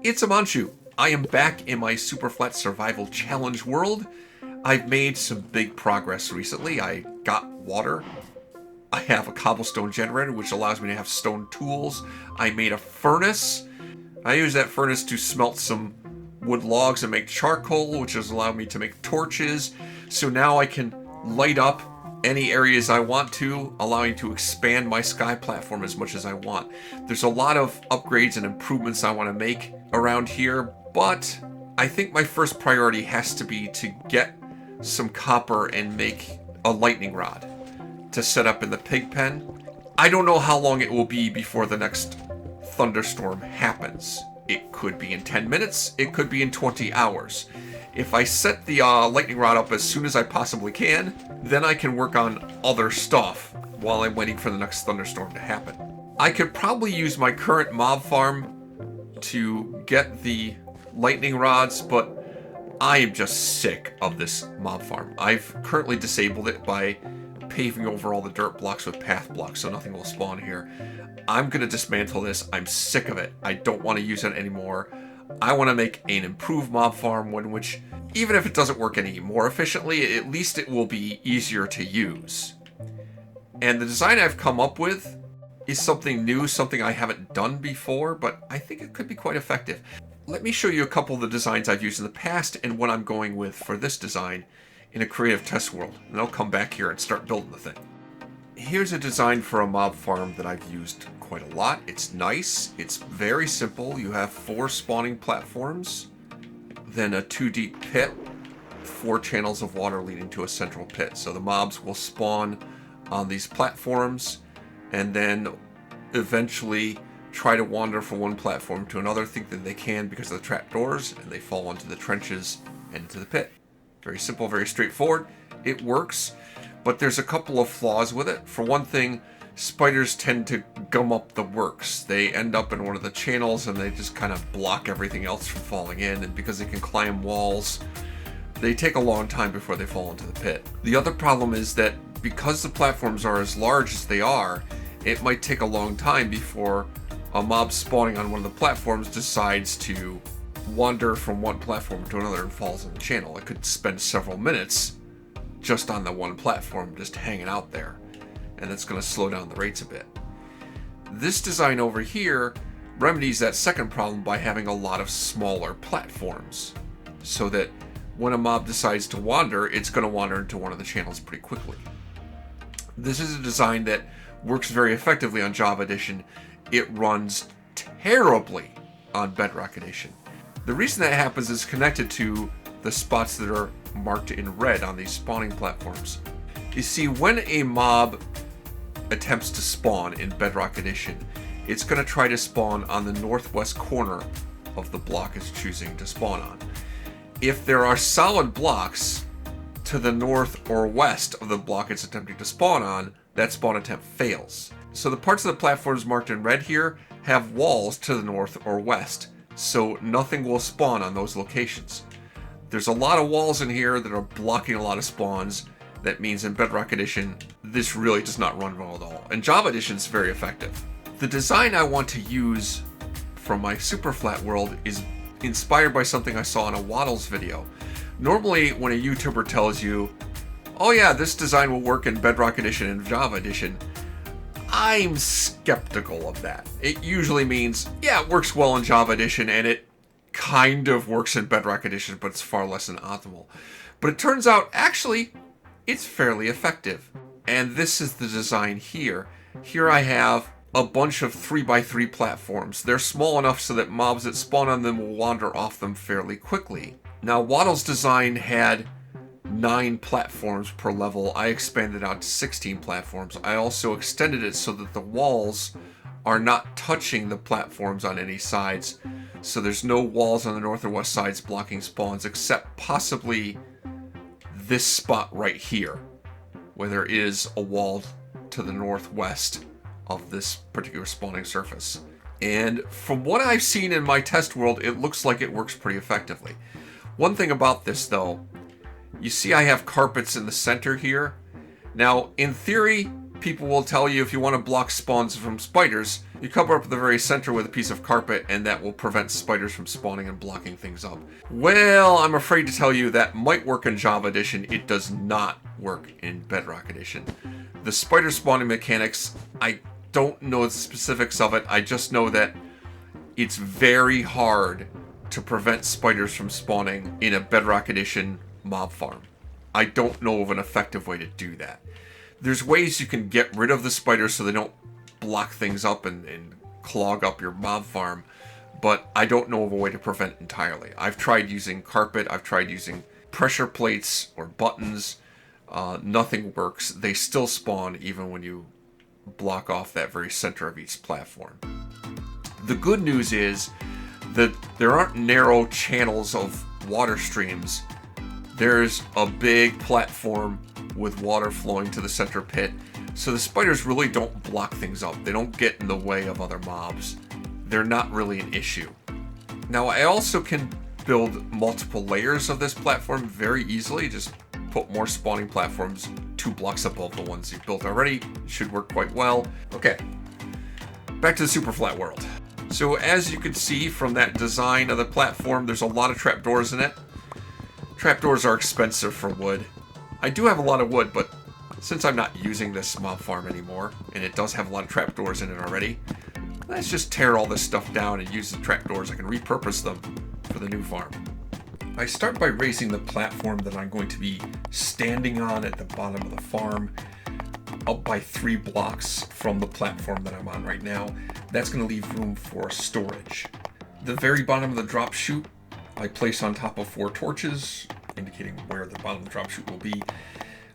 It's Amanchu. I am back in my Superflat Survival Challenge world. I've made some big progress recently. I got water. I have a cobblestone generator, which allows me to have stone tools. I made a furnace. I use that furnace to smelt some wood logs and make charcoal, which has allowed me to make torches. So now I can light up any areas I want to, allowing to expand my sky platform as much as I want. There's a lot of upgrades and improvements I want to make around here, but I think my first priority has to be to get some copper and make a lightning rod to set up in the pig pen. I don't know how long it will be before the next thunderstorm happens. It could be in 10 minutes, it could be in 20 hours. If I set the lightning rod up as soon as I possibly can, then I can work on other stuff while I'm waiting for the next thunderstorm to happen. I could probably use my current mob farm to get the lightning rods, but I am just sick of this mob farm. I've currently disabled it by paving over all the dirt blocks with path blocks so nothing will spawn here. I'm going to dismantle this. I'm sick of it. I don't want to use it anymore. I want to make an improved mob farm, one which, even if it doesn't work any more efficiently, at least it will be easier to use. And the design I've come up with is something new, something I haven't done before, but I think it could be quite effective. Let me show you a couple of the designs I've used in the past and what I'm going with for this design in a creative test world. And I'll come back here and start building the thing. Here's a design for a mob farm that I've used quite a lot. It's nice. It's very simple. You have 4 spawning platforms, then a 2 deep pit, 4 channels of water leading to a central pit. So the mobs will spawn on these platforms and then eventually try to wander from one platform to another, think that they can because of the trapdoors, and they fall into the trenches and into the pit. Very simple, very straightforward. It works. But there's a couple of flaws with it. For one thing, spiders tend to gum up the works. They end up in one of the channels and they just kind of block everything else from falling in. And because they can climb walls, they take a long time before they fall into the pit. The other problem is that because the platforms are as large as they are, it might take a long time before a mob spawning on one of the platforms decides to wander from one platform to another and falls in the channel. It could spend several minutes just on the one platform, just hanging out there, and it's going to slow down the rates a bit. This design over here remedies that second problem by having a lot of smaller platforms, so that when a mob decides to wander, it's going to wander into one of the channels pretty quickly. This is a design that works very effectively on Java Edition. It runs terribly on Bedrock Edition. The reason that happens is connected to the spots that are marked in red on these spawning platforms. You see, when a mob attempts to spawn in Bedrock Edition, it's going to try to spawn on the northwest corner of the block it's choosing to spawn on. If there are solid blocks to the north or west of the block it's attempting to spawn on, that spawn attempt fails. So the parts of the platforms marked in red here have walls to the north or west, so nothing will spawn on those locations. There's a lot of walls in here that are blocking a lot of spawns. That means in Bedrock Edition, this really does not run well at all. And Java Edition is very effective. The design I want to use from my Superflat world is inspired by something I saw in a Waddles video. Normally, when a YouTuber tells you, oh yeah, this design will work in Bedrock Edition and Java Edition, I'm skeptical of that. It usually means, yeah, it works well in Java Edition and it kind of works in Bedrock Edition, but it's far less than optimal. But it turns out, actually, it's fairly effective. And this is the design here. Here I have a bunch of 3x3 platforms. They're small enough so that mobs that spawn on them will wander off them fairly quickly. Now, Waddle's design had 9 platforms per level. I expanded out to 16 platforms. I also extended it so that the walls are not touching the platforms on any sides. So there's no walls on the north or west sides blocking spawns, except possibly this spot right here, where there is a wall to the northwest of this particular spawning surface. And from what I've seen in my test world, it looks like it works pretty effectively. One thing about this though, you see I have carpets in the center here. Now, in theory, people will tell you if you want to block spawns from spiders, you cover up the very center with a piece of carpet and that will prevent spiders from spawning and blocking things up. Well, I'm afraid to tell you that might work in Java Edition. It does not work in Bedrock Edition. The spider spawning mechanics, I don't know the specifics of it. I just know that it's very hard to prevent spiders from spawning in a Bedrock Edition mob farm. I don't know of an effective way to do that. There's ways you can get rid of the spiders so they don't block things up and clog up your mob farm, but I don't know of a way to prevent it entirely. I've tried using carpet, I've tried using pressure plates or buttons. Nothing works. They still spawn even when you block off that very center of each platform. The good news is that there aren't narrow channels of water streams. There's a big platform with water flowing to the center pit, so the spiders really don't block things up. They don't get in the way of other mobs. They're not really an issue. Now, I also can build multiple layers of this platform very easily. Just put more spawning platforms 2 blocks above the ones you've built already. It should work quite well. Okay, back to the Superflat world. So as you can see from that design of the platform, there's a lot of trapdoors in it. Trapdoors are expensive for wood. I do have a lot of wood, but since I'm not using this mob farm anymore, and it does have a lot of trapdoors in it already, let's just tear all this stuff down and use the trapdoors. I can repurpose them for the new farm. I start by raising the platform that I'm going to be standing on at the bottom of the farm up by 3 blocks from the platform that I'm on right now. That's going to leave room for storage. The very bottom of the drop chute I place on top of 4 torches, indicating where the bottom of the drop chute will be.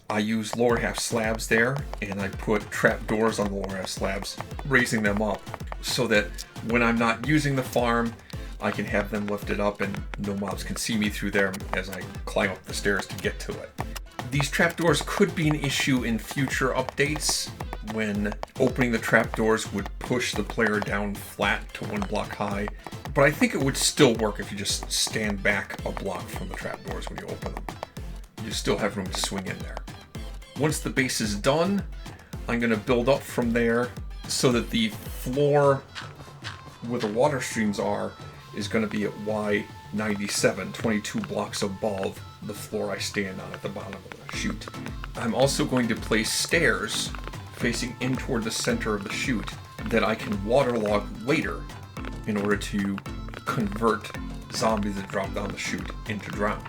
I use lower half slabs there, and I put trapdoors on the lower half slabs, raising them up so that when I'm not using the farm, I can have them lifted up and no mobs can see me through there as I climb up the stairs to get to it. These trapdoors could be an issue in future updates when opening the trapdoors would push the player down flat to 1 block high, but I think it would still work if you just stand back a block from the trapdoors when you open them. You still have room to swing in there. Once the base is done, I'm going to build up from there so that the floor where the water streams are is going to be at Y97, 22 blocks above the floor I stand on at the bottom of the chute. I'm also going to place stairs facing in toward the center of the chute that I can waterlog later in order to convert zombies that drop down the chute into drowned.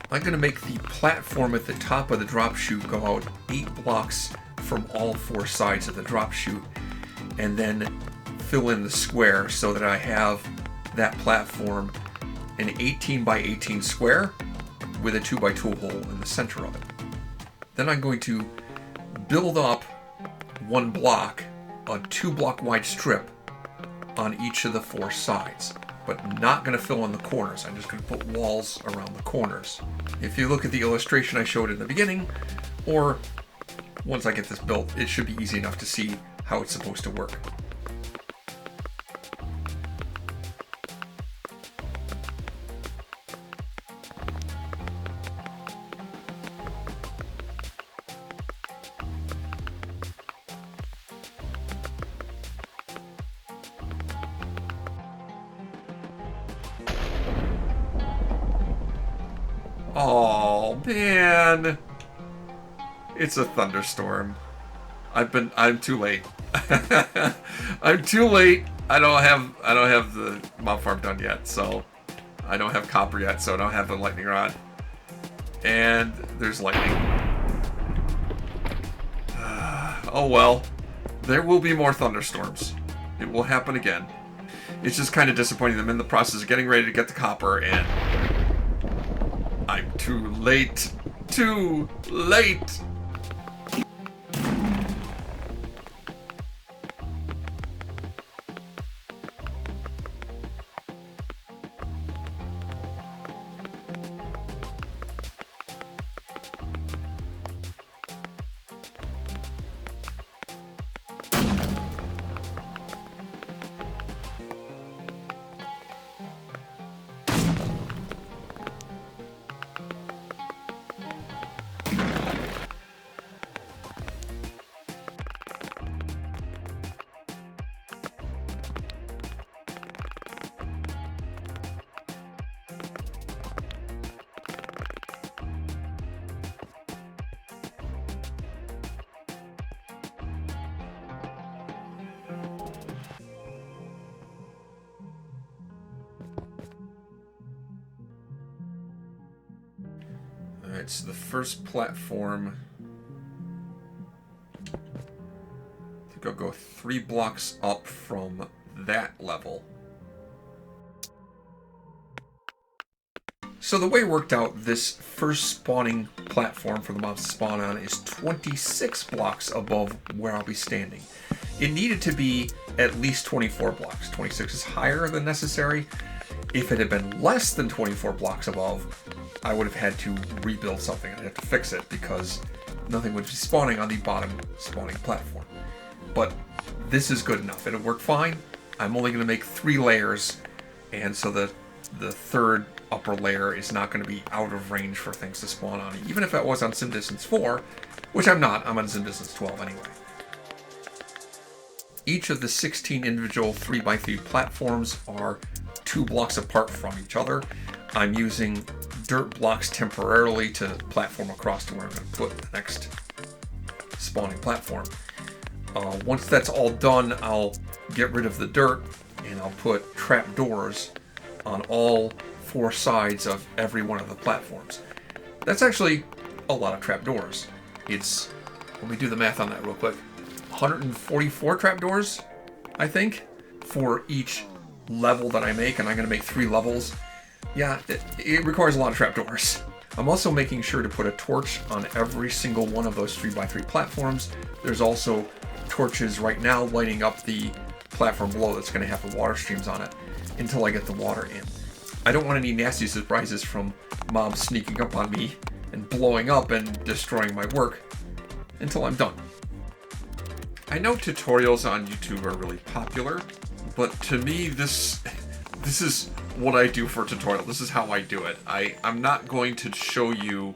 I'm going to make the platform at the top of the drop chute go out 8 blocks from all 4 sides of the drop chute, and then fill in the square so that I have that platform an 18 by 18 square with a 2 by 2 hole in the center of it. Then I'm going to build up 1 block, a 2 block wide strip on each of the 4 sides, but not going to fill in the corners. I'm just going to put walls around the corners. If you look at the illustration I showed in the beginning, or once I get this built, it should be easy enough to see how it's supposed to work. Oh man, it's a thunderstorm. I'm too late. I'm too late. I don't have the mob farm done yet, so I don't have copper yet, so I don't have the lightning rod. And there's lightning. Oh well, there will be more thunderstorms. It will happen again. It's just kind of disappointing. I'm in the process of getting ready to get the copper, and I'm too late. Too late. Alright, so the first platform... I think I'll go 3 blocks up from that level. So the way it worked out, this first spawning platform for the mobs to spawn on is 26 blocks above where I'll be standing. It needed to be at least 24 blocks. 26 is higher than necessary. If it had been less than 24 blocks above, I would have had to rebuild something. I'd have to fix it because nothing would be spawning on the bottom spawning platform. But this is good enough. It'll work fine. I'm only going to make 3 layers, and so the third upper layer is not going to be out of range for things to spawn on, even if I was on Sim Distance 4, which I'm not. I'm on Sim Distance 12 anyway. Each of the 16 individual 3x3 platforms are 2 blocks apart from each other. I'm using dirt blocks temporarily to platform across to where I'm going to put the next spawning platform. Once that's all done, I'll get rid of the dirt and I'll put trap doors on all 4 sides of every one of the platforms. That's actually a lot of trap doors. It's, let me do the math on that real quick, 144 trapdoors, I think, for each level that I make, and I'm going to make 3 levels. Yeah, it requires a lot of trapdoors. I'm also making sure to put a torch on every single one of those 3x3 platforms. There's also torches right now lighting up the platform below that's going to have the water streams on it until I get the water in. I don't want any nasty surprises from mobs sneaking up on me and blowing up and destroying my work until I'm done. I know tutorials on YouTube are really popular, but to me this is what I do for a tutorial. This is how I do it. I'm not going to show you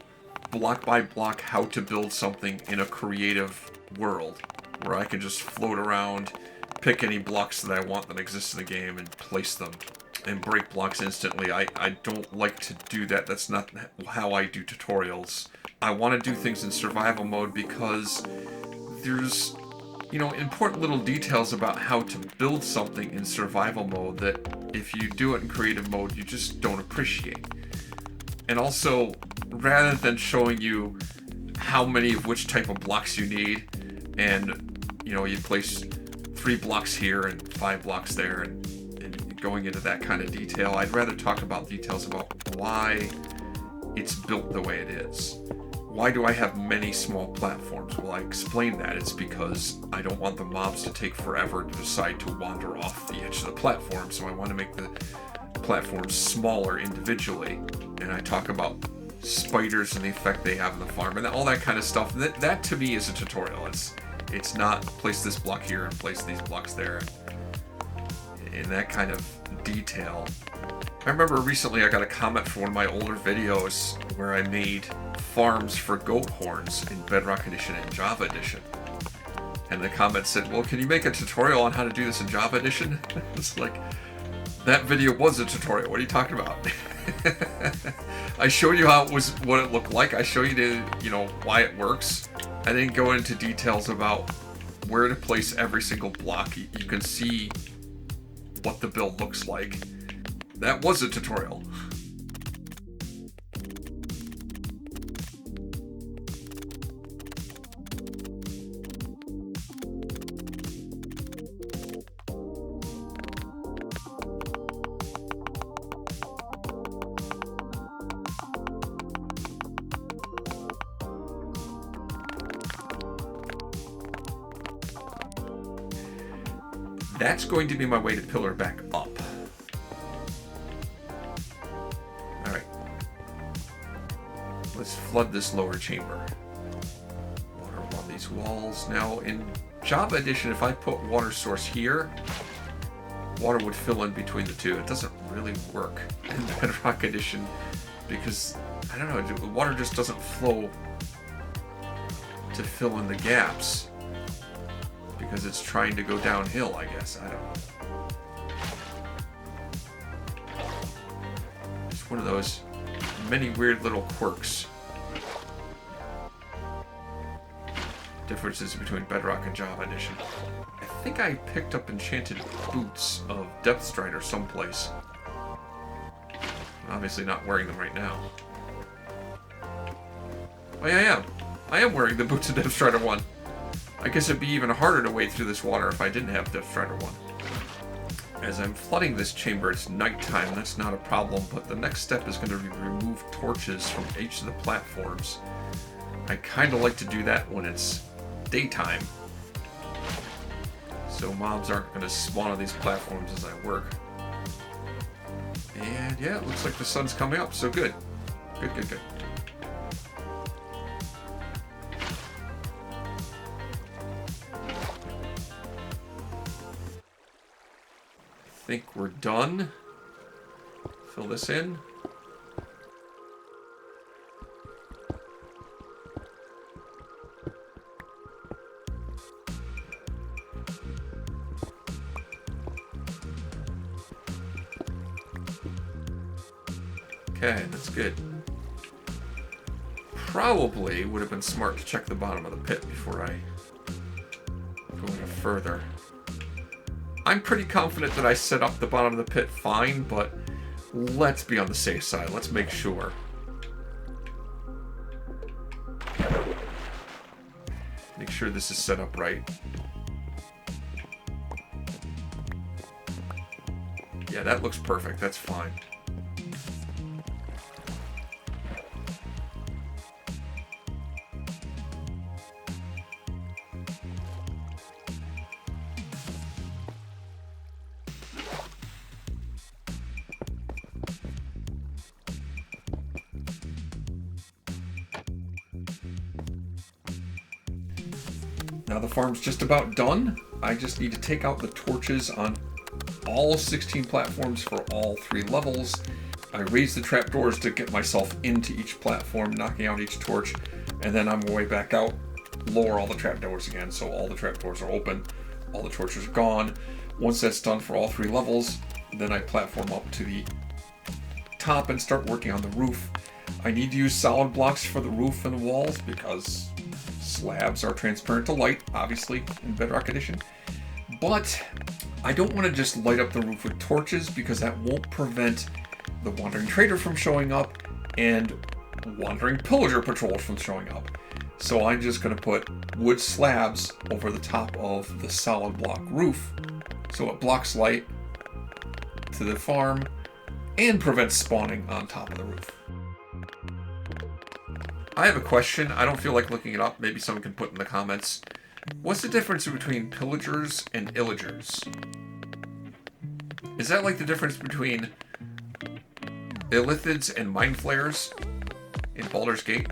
block by block how to build something in a creative world where I can just float around, pick any blocks that I want that exist in the game and place them and break blocks instantly. I don't like to do that. That's not how I do tutorials. I want to do things in survival mode because there's, you know, important little details about how to build something in survival mode that if you do it in creative mode, you just don't appreciate. And also, rather than showing you how many of which type of blocks you need, and, you know, you place 3 blocks here and 5 blocks there, and going into that kind of detail, I'd rather talk about details about why it's built the way it is. Why do I have many small platforms? Well, I explained that. It's because I don't want the mobs to take forever to decide to wander off the edge of the platform, so I want to make the platforms smaller individually. And I talk about spiders and the effect they have on the farm and all that kind of stuff. That to me is a tutorial. It's not place this block here and place these blocks there in that kind of detail. I remember recently I got a comment for one of my older videos where I made farms for goat horns in Bedrock Edition and Java Edition. And the comment said, well, can you make a tutorial on how to do this in Java Edition? It's like, that video was a tutorial. What are you talking about? I showed you how it was, what it looked like. I showed you, why it works. I didn't go into details about where to place every single block. You can see what the build looks like. That was a tutorial. That's going to be my way to pillar back up. Alright. Let's flood this lower chamber. Water along these walls. Now, in Java Edition, if I put water source here, water would fill in between the two. It doesn't really work in Bedrock Edition because, I don't know, the water just doesn't flow to fill in the gaps. Because it's trying to go downhill, I guess. I don't know. It's one of those many weird little quirks. Differences between Bedrock and Java Edition. I think I picked up enchanted boots of Depth Strider someplace. I'm obviously not wearing them right now. Oh yeah, I am. I am wearing the boots of Death Strider 1. I guess it'd be even harder to wade through this water if I didn't have Death Strider 1. As I'm flooding this chamber, it's nighttime, that's not a problem, but the next step is going to be remove torches from each of the platforms. I kind of like to do that when it's daytime, so mobs aren't going to spawn on these platforms as I work. And yeah, it looks like the sun's coming up, so good. Good, good, good. I think we're done. Fill this in. Okay, that's good. Probably would have been smart to check the bottom of the pit before I go any further. I'm pretty confident that I set up the bottom of the pit fine, but let's be on the safe side. Let's make sure. Make sure this is set up right. Yeah, that looks perfect. That's fine. Now the farm's just about done. I just need to take out the torches on all 16 platforms for all 3 levels. I raise the trapdoors to get myself into each platform, knocking out each torch, and then I'm way back out, lower all the trapdoors again, so all the trapdoors are open, all the torches are gone. Once that's done for all 3 levels, then I platform up to the top and start working on the roof. I need to use solid blocks for the roof and the walls because slabs are transparent to light, obviously, in Bedrock Edition. But I don't want to just light up the roof with torches because that won't prevent the Wandering Trader from showing up and Wandering Pillager patrols from showing up. So I'm just going to put wood slabs over the top of the solid block roof so it blocks light to the farm and prevents spawning on top of the roof. I have a question. I don't feel like looking it up. Maybe someone can put in the comments. What's the difference between pillagers and illagers? Is that like the difference between illithids and mind flayers in Baldur's Gate?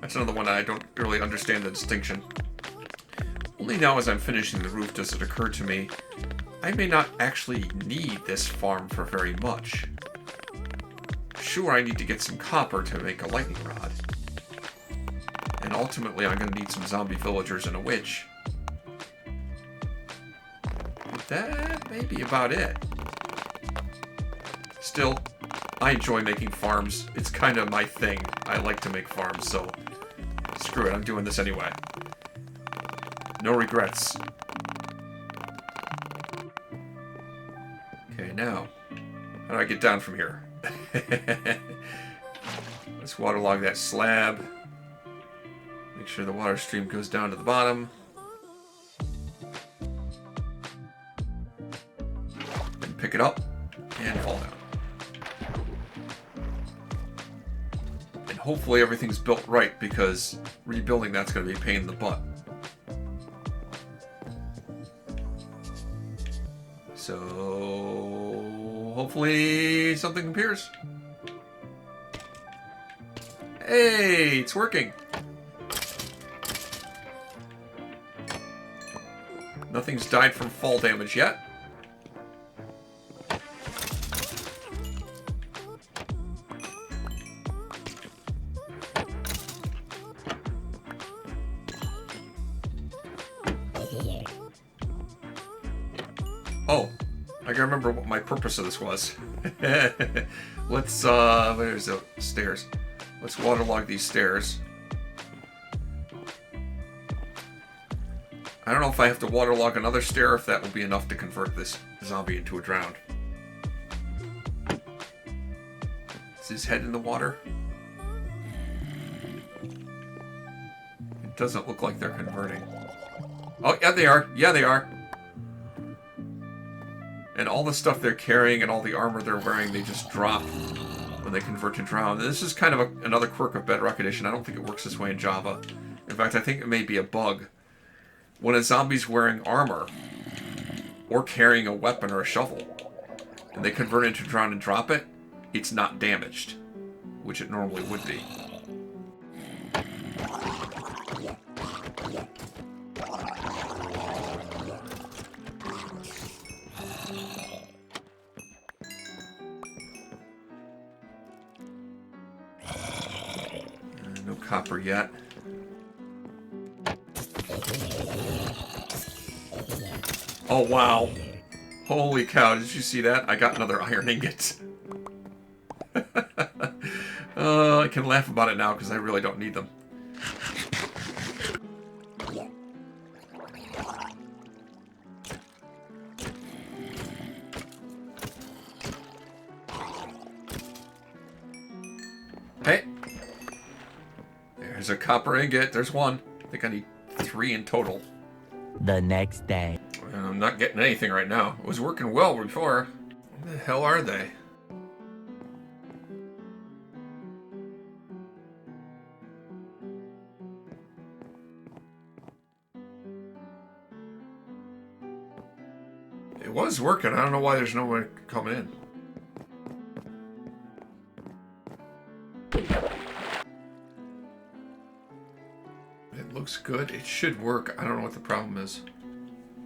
That's another one I don't really understand the distinction. Only now as I'm finishing the roof does it occur to me I may not actually need this farm for very much. Sure, I need to get some copper to make a lightning rod. And ultimately, I'm going to need some zombie villagers and a witch. But that may be about it. Still, I enjoy making farms. It's kind of my thing. I like to make farms, so screw it, I'm doing this anyway. No regrets. Okay, now, how do I get down from here? Let's waterlog that slab. Make sure the water stream goes down to the bottom. Then pick it up and fall down. And hopefully everything's built right because rebuilding that's going to be a pain in the butt. So hopefully something appears. Hey, it's working. Nothing's died from fall damage yet. Oh, I can remember what my purpose of this was. Let's, where's the stairs? Let's waterlog these stairs. I don't know if I have to waterlog another stair, if that will be enough to convert this zombie into a drowned. Is his head in the water? It doesn't look like they're converting. Oh, yeah, they are. Yeah, they are. And all the stuff they're carrying and all the armor they're wearing, they just drop when they convert to drown. This is kind of another quirk of Bedrock Edition. I don't think it works this way in Java. In fact, I think it may be a bug. When a zombie's wearing armor or carrying a weapon or a shovel, and they convert into drown and drop it, it's not damaged, which it normally would be. No copper yet. Oh, wow. Holy cow, did you see that? I got another iron ingot. I can laugh about it now because I really don't need them. Hey. There's a copper ingot. There's one. I think I need 3 in total. The next day. And I'm not getting anything right now. It was working well before. Where the hell are they? It was working. I don't know why there's no one coming in. It looks good. It should work. I don't know what the problem is.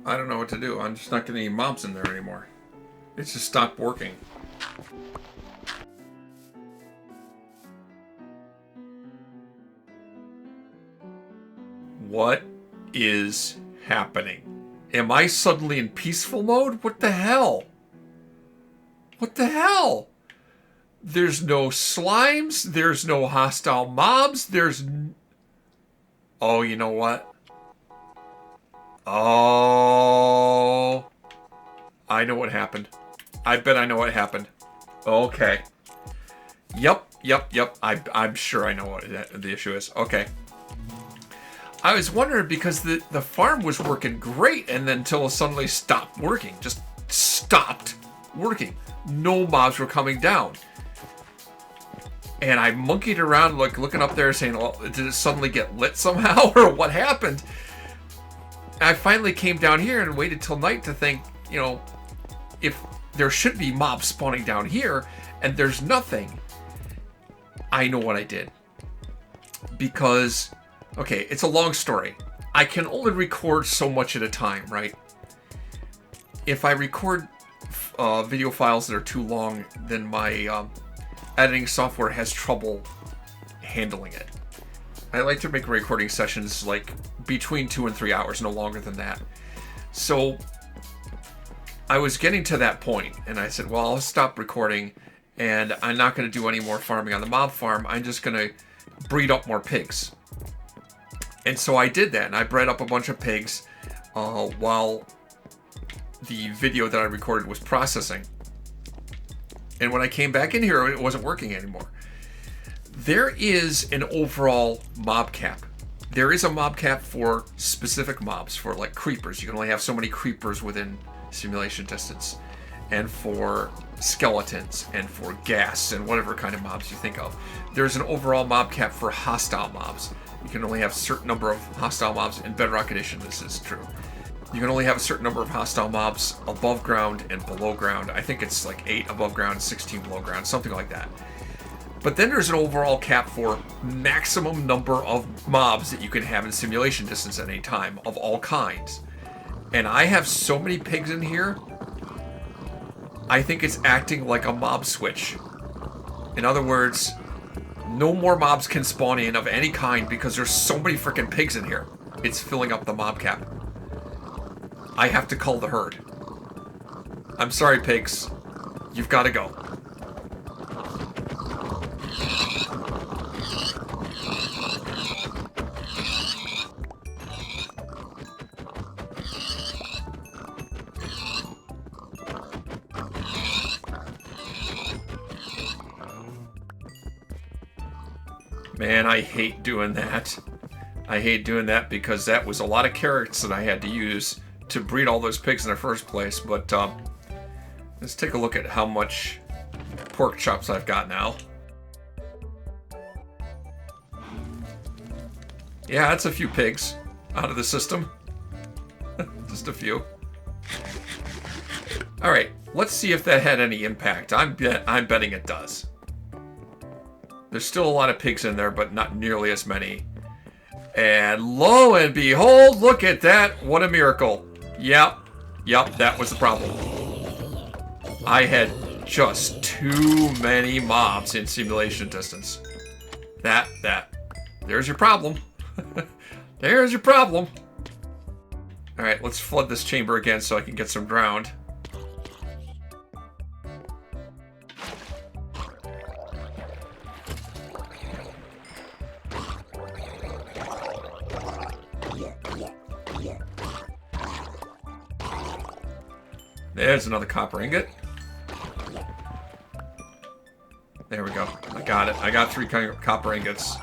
I don't know what to do. I'm just not getting any mobs in there anymore. It's just stopped working. What is happening? Am I suddenly in peaceful mode? What the hell? What the hell? There's no slimes. There's no hostile mobs. Oh, you know what? Oh, I know what happened. I bet I know what happened. Okay. Yep. I'm sure I know what the issue is. Okay. I was wondering because the farm was working great and then until it suddenly stopped working. Just stopped working. No mobs were coming down. And I monkeyed around like looking up there saying, well, did it suddenly get lit somehow or what happened? I finally came down here and waited till night to think, you know, if there should be mobs spawning down here and there's nothing. I know what I did. Because, okay, it's a long story. I can only record so much at a time, right? If I record video files that are too long, then my editing software has trouble handling it. I like to make recording sessions like between 2 and 3 hours, no longer than that. So I was getting to that point, and I said, well, I'll stop recording, and I'm not going to do any more farming on the mob farm. I'm just going to breed up more pigs. And so I did that, and I bred up a bunch of pigs while the video that I recorded was processing. And when I came back in here, it wasn't working anymore. There is an overall mob cap. There is a mob cap for specific mobs, for like creepers. You can only have so many creepers within simulation distance. And for skeletons, and for gas, and whatever kind of mobs you think of. There's an overall mob cap for hostile mobs. You can only have a certain number of hostile mobs. In Bedrock Edition, this is true. You can only have a certain number of hostile mobs above ground and below ground. I think it's like 8 above ground, 16 below ground, something like that. But then there's an overall cap for maximum number of mobs that you can have in simulation distance at any time, of all kinds. And I have so many pigs in here, I think it's acting like a mob switch. In other words, no more mobs can spawn in of any kind because there's so many freaking pigs in here. It's filling up the mob cap. I have to cull the herd. I'm sorry, pigs. You've got to go. Man, I hate doing that. I hate doing that because that was a lot of carrots that I had to use to breed all those pigs in the first place. But let's take a look at how much pork chops I've got now. Yeah, that's a few pigs out of the system. Just a few. Alright, let's see if that had any impact. I'm betting it does. There's still a lot of pigs in there, but not nearly as many. And lo and behold, look at that. What a miracle. Yep, that was the problem. I had just too many mobs in simulation distance. There's your problem. There's your problem. Alright, let's flood this chamber again so I can get some drowned. There's another copper ingot. There we go. I got it. I got 3 copper ingots.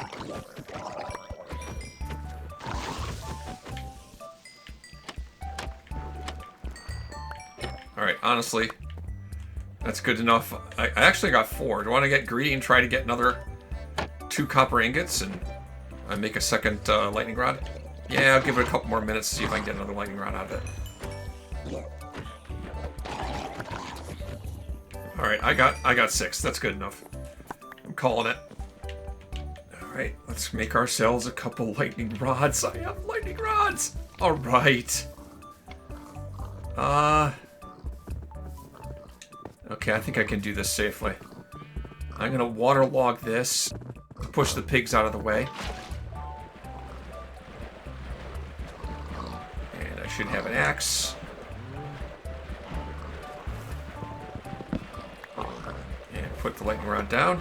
Alright, honestly, that's good enough. I actually got 4. Do I want to get greedy and try to get another 2 copper ingots and make a second lightning rod? Yeah, I'll give it a couple more minutes to see if I can get another lightning rod out of it. Alright, I got 6. That's good enough. I'm calling it. Alright, let's make ourselves a couple lightning rods. I have lightning rods! Alright. Okay, I think I can do this safely. I'm gonna waterlog this. Push the pigs out of the way. And I should have an axe. And put the lightning rod down.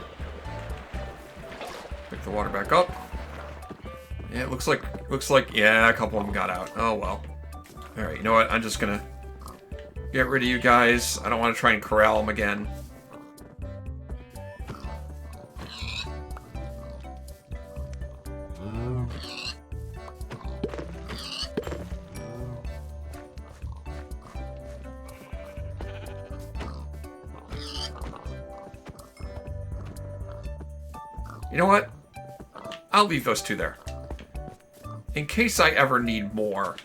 Pick the water back up. Yeah, it looks like, yeah, a couple of them got out. Oh, well. Alright, you know what? I'm just gonna get rid of you guys. I don't want to try and corral them again. You know what? I'll leave those 2 there. In case I ever need more.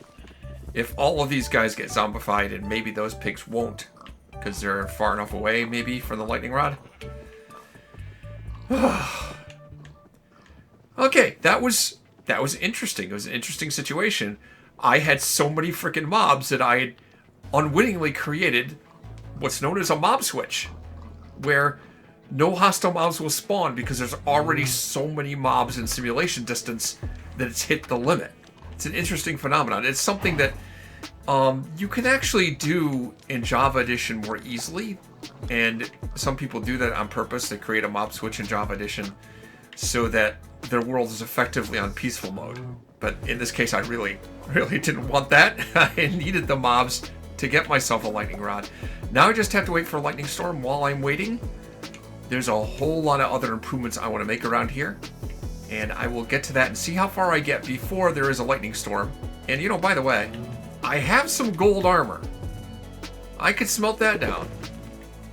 If all of these guys get zombified, and maybe those pigs won't, because they're far enough away, maybe, from the lightning rod. Okay, that was interesting. It was an interesting situation. I had so many freaking mobs that I had unwittingly created what's known as a mob switch, where no hostile mobs will spawn because there's already so many mobs in simulation distance that it's hit the limit. It's an interesting phenomenon. It's something that you can actually do in Java Edition more easily, and some people do that on purpose. They create a mob switch in Java Edition so that their world is effectively on peaceful mode. But in this case, I really didn't want that. I needed the mobs to get myself a lightning rod. Now I just have to wait for a lightning storm. While I'm waiting, there's a whole lot of other improvements I want to make around here. And I will get to that and see how far I get before there is a lightning storm. And you know, by the way, I have some gold armor. I could smelt that down.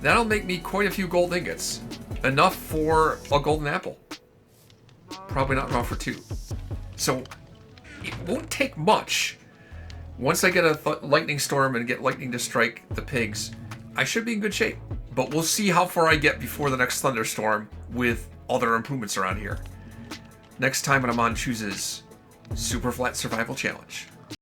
That'll make me quite a few gold ingots. Enough for a golden apple. Probably not enough for 2. So, it won't take much. Once I get a lightning storm and get lightning to strike the pigs, I should be in good shape. But we'll see how far I get before the next thunderstorm with other improvements around here. Next time when I'm on Choose's Superflat Survival Challenge.